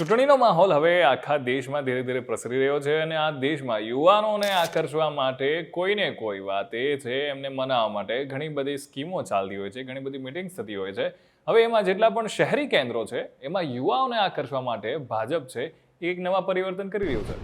ચૂંટણીનો માહોલ હવે આખા દેશમાં ધીરે ધીરે પ્રસરી રહ્યો છે અને આ દેશમાં યુવાનોને આકર્ષવા માટે કોઈને કોઈ વાત એ છે એમને મનાવવા માટે ઘણી બધી સ્કીમો ચાલતી હોય છે, ઘણી બધી મિટિંગ્સ થતી હોય છે. હવે એમાં જેટલા પણ શહેરી કેન્દ્રો છે એમાં યુવાઓને આકર્ષવા માટે ભાજપ છે એ એક નવા પરિવર્તન કરી રહ્યું છે.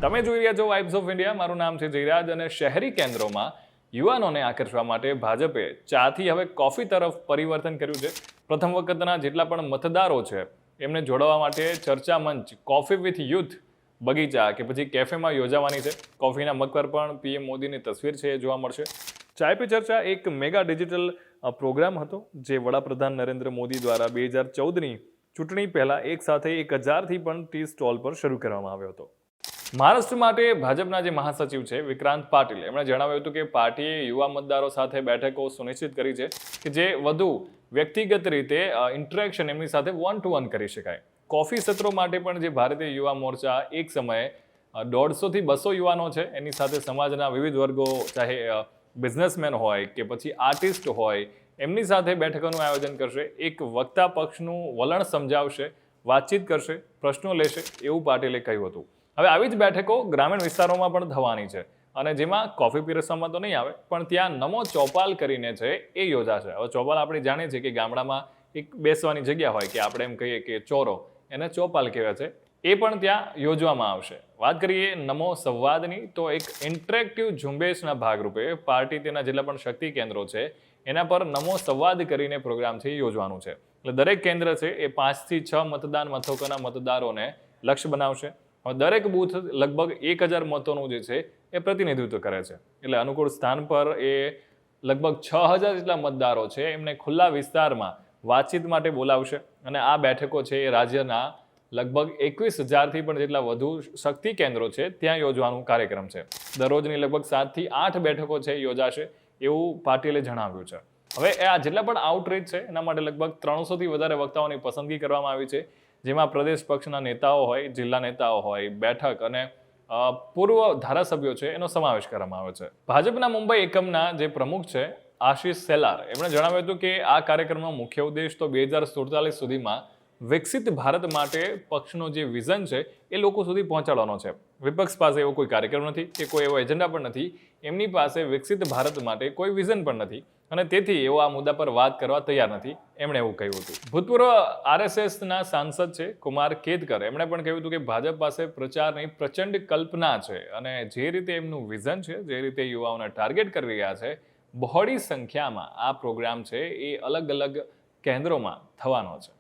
તમે જોઈ રહ્યા છો વાઇબ્સ ઓફ ઇન્ડિયા. મારું નામ છે જયરાજ અને શહેરી કેન્દ્રોમાં યુવાનોને આકર્ષવા માટે ભાજપે ચાથી હવે કોફી તરફ પરિવર્તન કર્યું છે. પ્રથમ વખતના જેટલા પણ મતદારો છે એમને જોડવા માટે ચર્ચા મંચ કોફી વિથ યુથ બગીચા કે પછી કેફેમાં યોજાવાની છે. કોફીના મગ પર પણ પીએમ મોદીની તસવીર છે એ જોવા મળશે. ચાય પે ચર્ચા એક મેગા ડિજિટલ પ્રોગ્રામ હતો જે વડાપ્રધાન નરેન્દ્ર મોદી દ્વારા 2014ની ચૂંટણી પહેલા એક સાથે 1000થી પણ ટી સ્ટોલ પર શરૂ કરવામાં આવ્યો હતો. મહારાષ્ટ્ર માટે ભાજપના જે મહાસચિવ છે વિક્રાંત પાટીલ એમણે જણાવ્યું હતું કે પાર્ટીએ યુવા મતદારો સાથે બેઠકો સુનિશ્ચિત કરી છે કે જે વધુ વ્યક્તિગત રીતે ઇન્ટરેક્શન એમની સાથે 1-to-1 કરી શકાય. કોફી સત્રો માટે પણ જે ભારતીય યુવા મોરચા એક સમયે 150 થી 200 યુવાનો છે એની સાથે સમાજના વિવિધ વર્ગો, ચાહે બિઝનેસમેન હોય કે પછી આર્ટિસ્ટ હોય, એમની સાથે બેઠકોનું આયોજન કરશે. એક વક્તા પક્ષનું વલણ સમજાવશે, વાતચીત કરશે, પ્રશ્નો લેશે એવું પાટીલે કહ્યું હતું. હવે આવી જ બેઠકો ગ્રામીણ વિસ્તારોમાં પણ થવાની છે અને જેમાં કોફી પીરસવામાં તો નહીં આવે પણ ત્યાં નમો ચોપાલ કરીને છે એ યોજાશે. હવે ચોપાલ આપણે જાણીએ છીએ કે ગામડામાં એક બેસવાની જગ્યા હોય કે આપણે એમ કહીએ કે ચોરો, એને ચોપાલ કહેવાય છે, એ પણ ત્યાં યોજવામાં આવશે. વાત કરીએ નમો સંવાદની તો એક ઇન્ટરેક્ટિવ ઝુંબેશના ભાગરૂપે પાર્ટી તેના જેટલા પણ શક્તિ કેન્દ્રો છે એના પર નમો સંવાદ કરીને પ્રોગ્રામ છે યોજવાનું છે. એટલે દરેક કેન્દ્ર છે એ 5 થી 6 મતદાન મથકોના મતદારોને લક્ષ્ય બનાવશે. દરેક બૂથ લગભગ 1000 મતોનું જે છે એ પ્રતિનિધિત્વ કરે છે. એટલે અનુકૂળ સ્થાન પર એ લગભગ 6000 જેટલા મતદારો છે એમને ખુલ્લા વિસ્તારમાં વાતચીત માટે બોલાવશે અને આ બેઠકો છે એ રાજ્યના લગભગ 21000થી પણ જેટલા વધુ શક્તિ કેન્દ્રો છે ત્યાં યોજવાનું કાર્યક્રમ છે. દરરોજની લગભગ 7 થી 8 બેઠકો છે યોજાશે એવું પાટીલે જણાવ્યું છે. હવે આ જેટલા પણ આઉટરીચ છે એના માટે લગભગ 300થી વધારે વક્તાઓની પસંદગી કરવામાં આવી છે જેમાં પ્રદેશ પક્ષના નેતાઓ હોય, જિલ્લા નેતાઓ હોય, બેઠક અને પૂર્વ ધારાસભ્યો છે એનો સમાવેશ કરવામાં આવ્યો છે. ભાજપના મુંબઈ એકમના જે પ્રમુખ છે આશીષ સેલાર એમણે જણાવ્યું હતું કે આ કાર્યક્રમનો મુખ્ય ઉદ્દેશ તો 2047 સુધીમાં વિકસિત ભારત માટે પક્ષનો જે વિઝન છે એ લોકો સુધી પહોંચાડવાનો છે. વિપક્ષ પાસે એવો કોઈ કાર્યક્રમ નથી કે કોઈ એવો એજન્ડા પણ નથી. એમની પાસે વિકસિત ભારત માટે કોઈ વિઝન પણ નથી અને તેથી એવો આ મુદ્દા પર વાત કરવા તૈયાર નથી, એમણે એવું કહ્યું હતું. ભૂતપૂર્વ આરએસએસના સાંસદ છે કુમાર કેતકર એમણે પણ કહ્યું હતું કે ભાજપ પાસે પ્રચારની પ્રચંડ કલ્પના છે અને જે રીતે એમનું વિઝન છે, જે રીતે યુવાઓને ટાર્ગેટ કરી રહ્યા છે, બહોળી સંખ્યામાં આ પ્રોગ્રામ છે એ અલગ અલગ કેન્દ્રોમાં થવાનો છે.